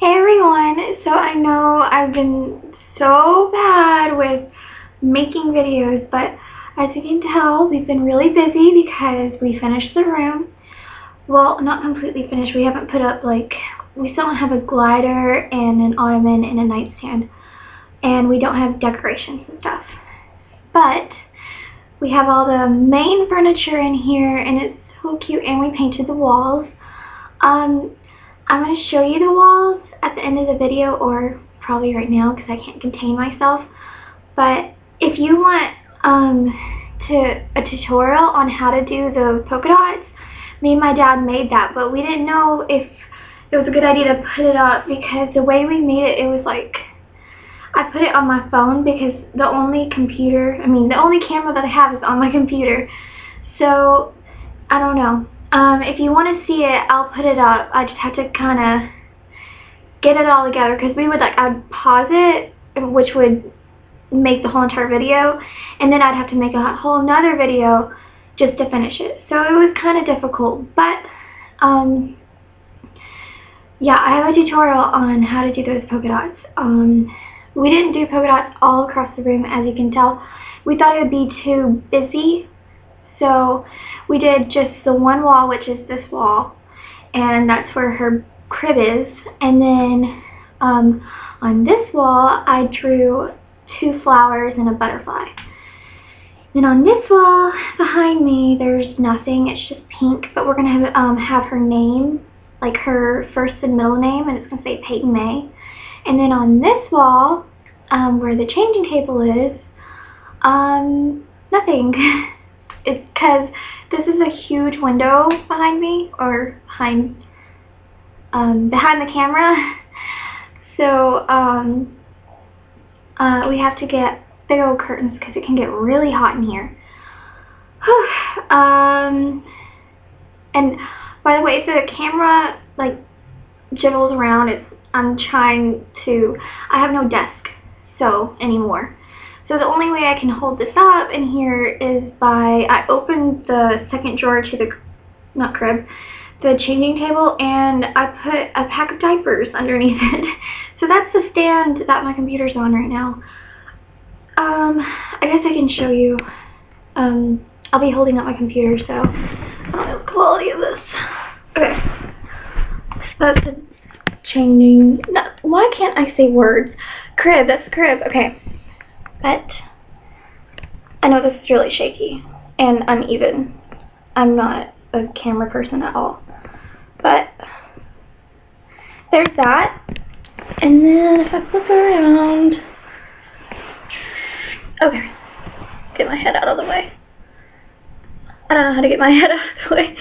Hey everyone! So I know I've been so bad with making videos, but as you can tell, we've been really busy because we finished the room. Well, not completely finished. We haven't put up, we still don't have a glider and an ottoman and a nightstand. And we don't have decorations and stuff. But we have all the main furniture in here, and it's so cute, and we painted the walls. I'm going to show you the walls at the end of the video, or probably right now because I can't contain myself. But if you want a tutorial on how to do the polka dots, me and my dad made that, but we didn't know if it was a good idea to put it up because the way we made it, it was like, I put it on my phone because the only camera that I have is on my computer. So, I don't know. If you want to see it, I'll put it up. I just have to kind of get it all together because I'd pause it, which would make the whole entire video, and then I'd have to make a whole nother video just to finish it. So it was kind of difficult, but yeah, I have a tutorial on how to do those polka dots. We didn't do polka dots all across the room, as you can tell. We thought it would be too busy. So we did just the one wall, which is this wall, and that's where her crib is. And then on this wall, I drew 2 flowers and a butterfly. Then on this wall behind me, there's nothing. It's just pink, but we're going to have her name, like her first and middle name, and it's going to say Peyton May. And then on this wall, where the changing table is, nothing. It's because this is a huge window behind me, or behind the camera. So we have to get big old curtains because it can get really hot in here. And by the way, if the camera jiggles around, I have no desk anymore. So the only way I can hold this up in here is I opened the second drawer to the changing table, and I put a pack of diapers underneath it. So that's the stand that my computer's on right now. I guess I can show you. I'll be holding up my computer, so I don't know the quality of this. Okay. That's a changing. No, why can't I say words? Crib, that's the crib. Okay. But I know this is really shaky and uneven. I'm not a camera person at all. But there's that. And then if I flip around, okay, get my head out of the way. I don't know how to get my head out of the way.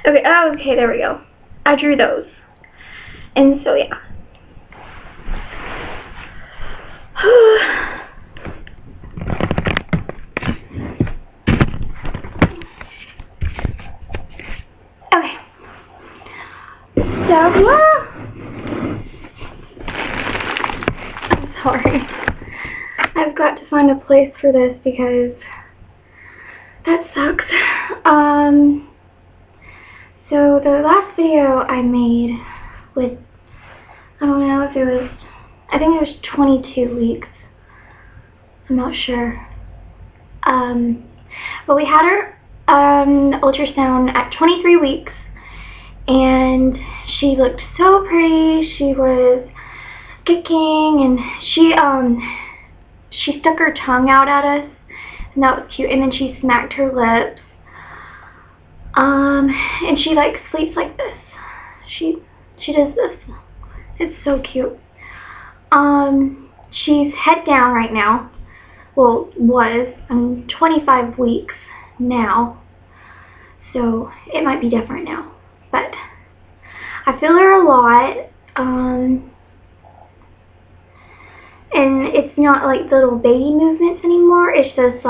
Okay, okay, there we go. I drew those. And so yeah. Okay. So, I'm sorry. I've got to find a place for this because that sucks. So the last video I made with, I don't know if it was, I think it was 22 weeks. I'm not sure. But we had her ultrasound at 23 weeks, and she looked so pretty. She was kicking, and she stuck her tongue out at us, and that was cute. And then she smacked her lips, and she sleeps like this. She does this. It's so cute. She's head down right now. Well, I'm 25 weeks now, so it might be different now, but I feel her a lot, and it's not like the little baby movements anymore. It's just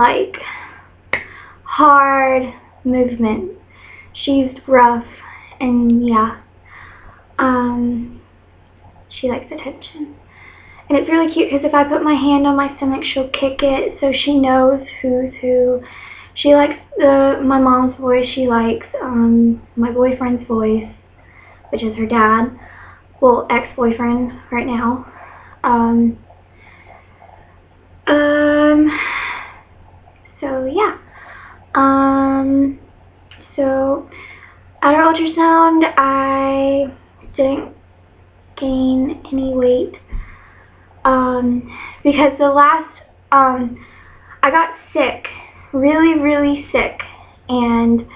hard movement. She's rough, and yeah, she likes attention. And it's really cute because if I put my hand on my stomach, she'll kick it, so she knows who's who. She likes my mom's voice. She likes my boyfriend's voice, which is her dad. well, ex-boyfriend right now. So yeah. So at our ultrasound, I didn't gain any weight. Because the last, I got sick, really, really sick, and,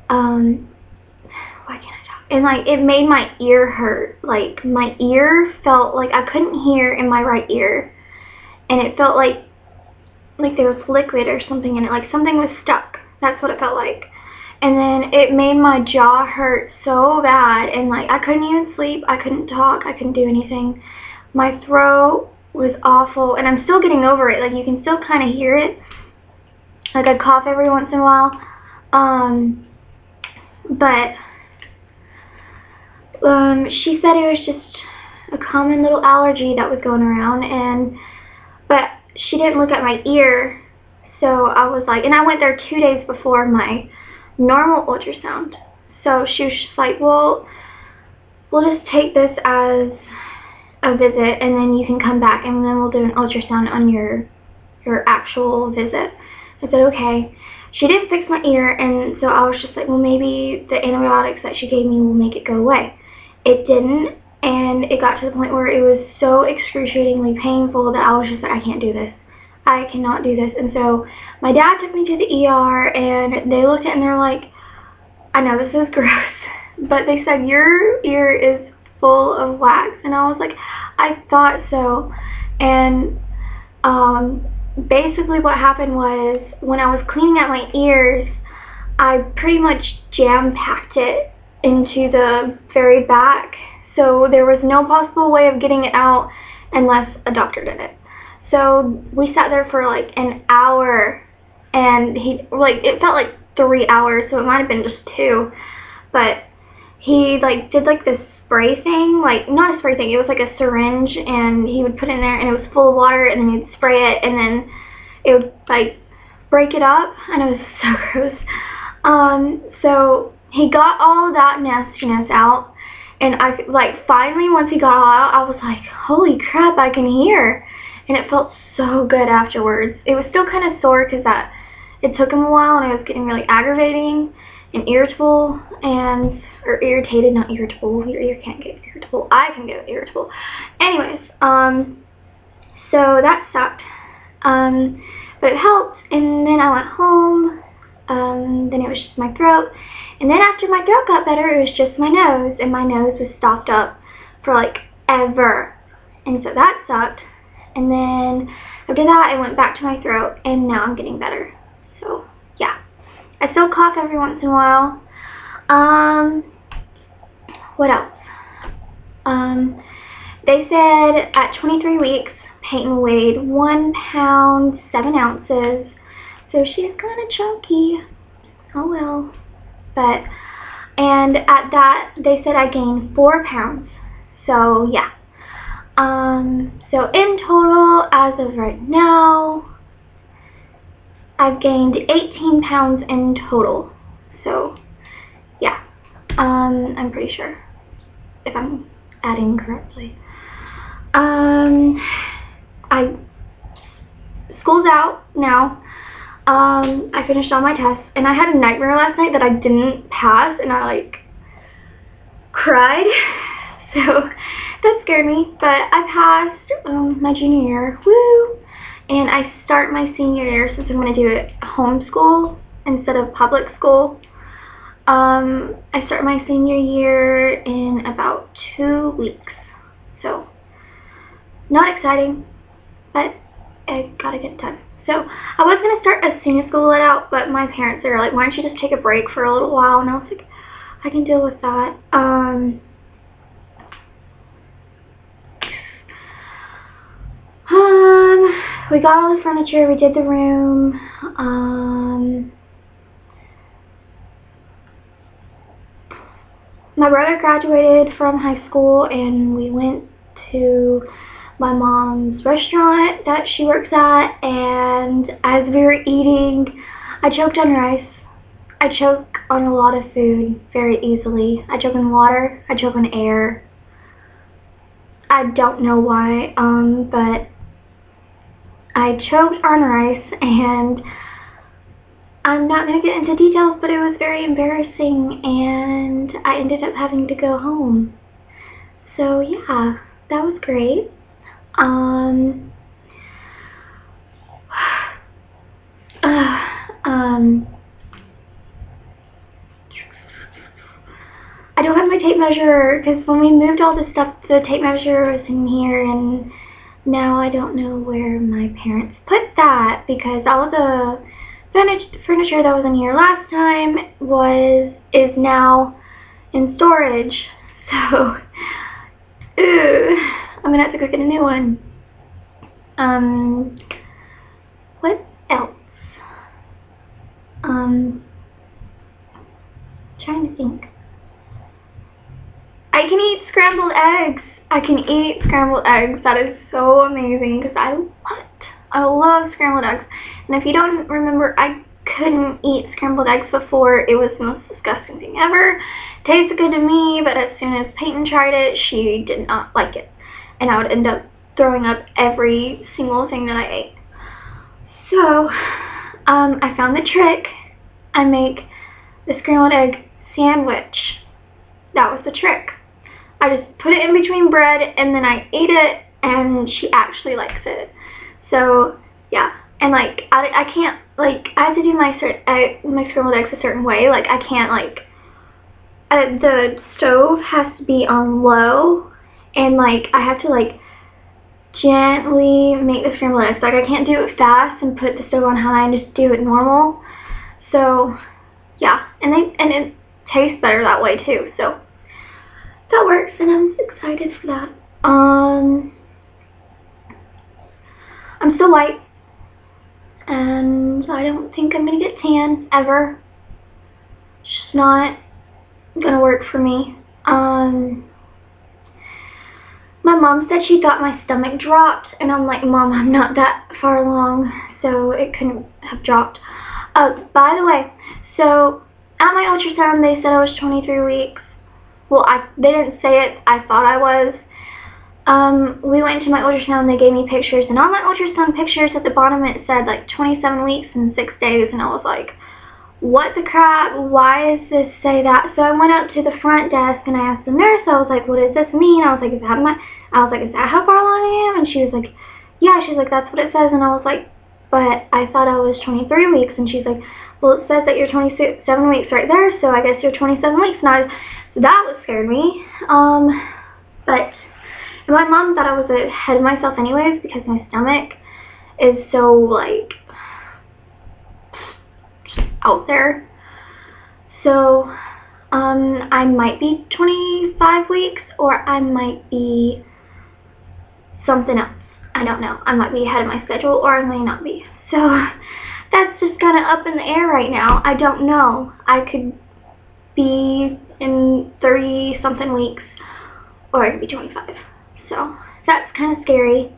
why can't I talk? And, like, it made my ear hurt. Like, my ear felt like I couldn't hear in my right ear, and it felt like there was liquid or something in it, like something was stuck. That's what it felt like. And then it made my jaw hurt so bad, and, like, I couldn't even sleep, I couldn't talk, I couldn't do anything. My throat was awful, and I'm still getting over it. Like, you can still kind of hear it. Like, I cough every once in a while. But she said it was just a common little allergy that was going around, but she didn't look at my ear, so I was like, and I went there 2 days before my normal ultrasound. So she was just like, well, we'll just take this as a visit, and then you can come back, and then we'll do an ultrasound on your actual visit. I said, okay. She didn't fix my ear, and so I was just like, well, maybe the antibiotics that she gave me will make it go away. It didn't, and it got to the point where it was so excruciatingly painful that I was just like, I can't do this. I cannot do this. And so my dad took me to the ER, and they looked at it, and they're like, I know this is gross, but they said, your ear is full of wax. And I was like, I thought so. And basically what happened was, when I was cleaning out my ears, I pretty much jam-packed it into the very back, so there was no possible way of getting it out unless a doctor did it. So we sat there for like an hour, and it felt like 3 hours, so it might have been just 2, but he did this spray thing, not a spray thing, it was like a syringe, and he would put it in there, and it was full of water, and then he'd spray it, and then it would break it up, and it was so gross. So he got all of that nastiness out, and I finally, once he got all out, I was like, holy crap, I can hear, and it felt so good afterwards. It was still kind of sore because it took him a while, and it was getting really aggravating and irritable, or irritated, not irritable. Your ear can't get irritable. I can get irritable. Anyways, so that sucked. But it helped, and then I went home. Then it was just my throat, and then after my throat got better, it was just my nose, and my nose was stopped up for ever, and so that sucked. And then after that, I went back to my throat, and now I'm getting better. So yeah, I still cough every once in a while. What else? They said at 23 weeks, Peyton weighed 1 pound 7 ounces. So she's kind of chunky. Oh well. And at that, they said I gained 4 pounds. So yeah. So in total, as of right now, I've gained 18 pounds in total. So yeah. I'm pretty sure, if I'm adding correctly. School's out now. I finished all my tests, and I had a nightmare last night that I didn't pass, and I cried, so that scared me, but I passed my junior year, woo, and I start my senior year, since I'm going to do it homeschool instead of public school. I start my senior year in about 2 weeks, so not exciting, but I gotta get it done. So I was going to start as soon as school let out, but my parents are like, why don't you just take a break for a little while? And I was like, I can deal with that. We got all the furniture, we did the room. My brother graduated from high school, and we went to my mom's restaurant that she works at, and as we were eating, I choked on rice. I choke on a lot of food very easily. I choke on water, I choke on air. I don't know why, but I choked on rice, and I'm not going to get into details, but it was very embarrassing, and I ended up having to go home. So yeah, that was great. I don't have my tape measure because when we moved all the stuff, the tape measure was in here, and now I don't know where my parents put that because all of the furniture that was in here last time is now in storage. So, I'm gonna have to go get a new one. What else? Trying to think. I can eat scrambled eggs. I can eat scrambled eggs. That is so amazing because I love scrambled eggs. And if you don't remember, I couldn't eat scrambled eggs before. It was the most disgusting thing ever. Tasted good to me, but as soon as Peyton tried it, she did not like it. And I would end up throwing up every single thing that I ate. So, I found the trick. I make the scrambled egg sandwich. That was the trick. I just put it in between bread, and then I ate it, and she actually likes it. So, yeah. And, like, I can't, like, I have to do my scrambled eggs a certain way. Like, I can't, like, the stove has to be on low, and, like, I have to, like, gently make the scrambled eggs. Like, I can't do it fast and put the stove on high and just do it normal. So, yeah. And it tastes better that way, too. So, that works, and I'm excited for that. I'm still white, and I don't think I'm gonna get tan ever. It's just not gonna work for me. My mom said she thought my stomach dropped, and I'm like, Mom, I'm not that far along, so it couldn't have dropped. By the way, so at my ultrasound, they said I was 23 weeks. Well, they didn't say it. I thought I was. We went to my ultrasound. They gave me pictures, and on my ultrasound pictures at the bottom it said like 27 weeks and 6 days, and I was like, what the crap? Why does this say that? So I went up to the front desk and I asked the nurse. I was like, what does this mean? I was like, is that how far along I am? And she was like, yeah. She's like, that's what it says. And I was like, but I thought I was 23 weeks. And she's like, well, it says that you're 27 weeks right there, so I guess you're 27 weeks now. So that would scare me. But my mom thought I was ahead of myself anyways because my stomach is so, like, out there. So, I might be 25 weeks or I might be something else. I don't know. I might be ahead of my schedule or I might not be. So, that's just kind of up in the air right now. I don't know. I could be in 30-something weeks or I could be 25. So, that's kind of scary.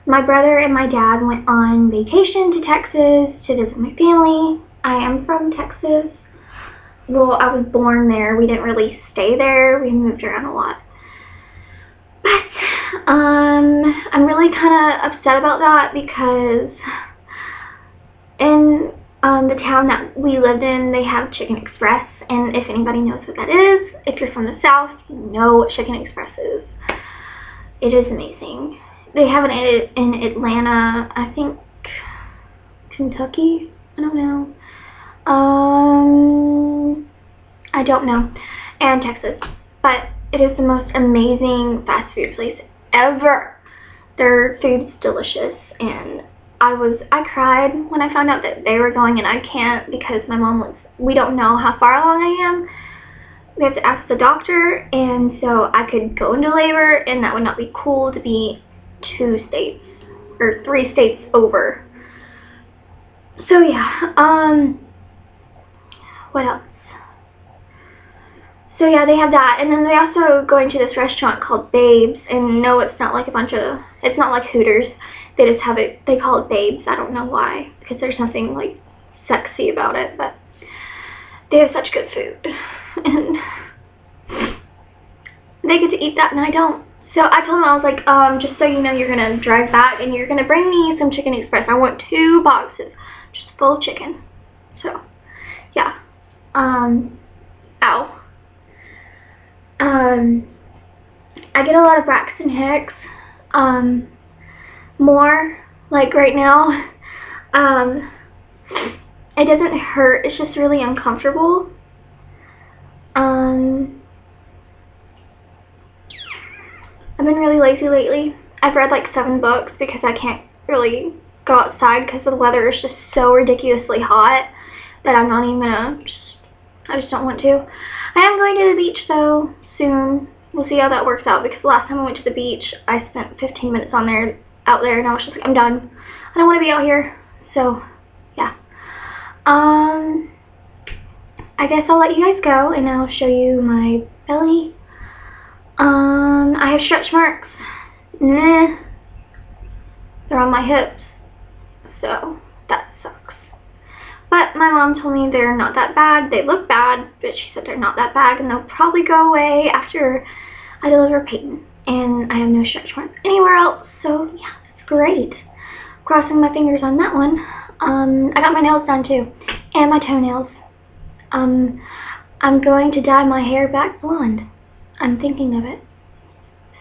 My brother and my dad went on vacation to Texas to visit my family. I am from Texas. Well, I was born there. We didn't really stay there. We moved around a lot. But, I'm really kind of upset about that because in the town that we lived in, they have Chicken Express. And if anybody knows what that is, if you're from the South, you know what Chicken Express is. It is amazing. They have it in Atlanta, I think, Kentucky, I don't know. I don't know, and Texas. But it is the most amazing fast food place ever. Their food's delicious, and I cried when I found out that they were going, and I can't because my mom we don't know how far along I am. We have to ask the doctor, and so I could go into labor, and that would not be cool to be 2 states or 3 states over. So yeah, what else? So yeah, they have that, and then they also go into this restaurant called Babes, and no, it's not like it's not like Hooters. They just have it, they call it Babes. I don't know why, because there's nothing like sexy about it, but they have such good food. and they get to eat that and I don't. So I told them, I was like, just so you know, you're going to drive back and you're going to bring me some Chicken Express. I want 2 boxes just full of chicken. So, yeah. Ow. I get a lot of Braxton Hicks. More, like right now. It doesn't hurt, it's just really uncomfortable. I've been really lazy lately. I've read like 7 books because I can't really go outside because the weather is just so ridiculously hot that I'm not even gonna, I just don't want to. I am going to the beach though, soon. We'll see how that works out because the last time I went to the beach, I spent 15 minutes out there and I was just like, I'm done. I don't want to be out here. So, yeah. I guess I'll let you guys go and I'll show you my belly. I have stretch marks. Nah. They're on my hips. So, that sucks. But my mom told me they're not that bad. They look bad, but she said they're not that bad and they'll probably go away after I deliver Peyton. And I have no stretch marks anywhere else. So, yeah, that's great. Crossing my fingers on that one. I got my nails done too. And my toenails. I'm going to dye my hair back blonde. I'm thinking of it.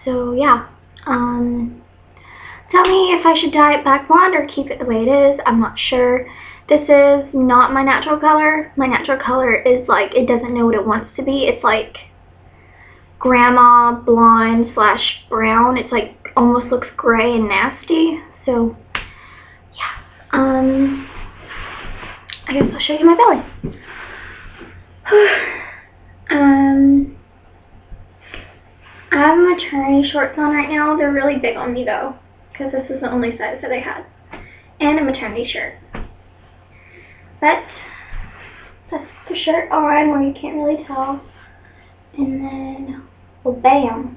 So, yeah. Tell me if I should dye it back blonde or keep it the way it is. I'm not sure. This is not my natural color. My natural color is like, it doesn't know what it wants to be. It's like grandma blonde / brown. It's like almost looks gray and nasty. So, yeah. I guess I'll show you my belly. I have maternity shorts on right now. They're really big on me though, because this is the only size that I had. And a maternity shirt. But that's the shirt on where you can't really tell. And then, well, bam.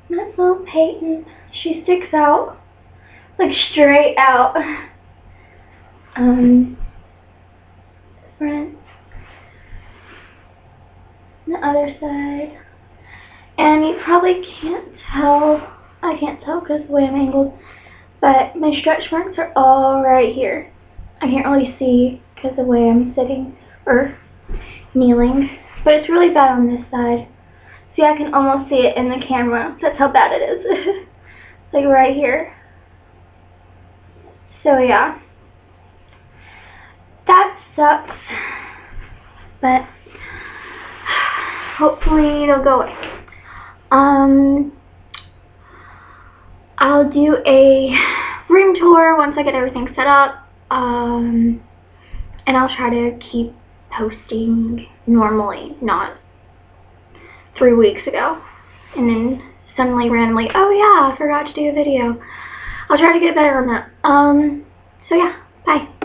That's little Peyton. She sticks out, like straight out. Front. The other side. And you probably can't tell. I can't tell because the way I'm angled. But my stretch marks are all right here. I can't really see because of the way I'm sitting or kneeling. But it's really bad on this side. See, I can almost see it in the camera. That's how bad it is. Like right here. So yeah. That sucks. But hopefully it'll go away. I'll do a room tour once I get everything set up. And I'll try to keep posting normally, not 3 weeks ago. And then suddenly, randomly, oh yeah, I forgot to do a video. I'll try to get better on that. So yeah, bye.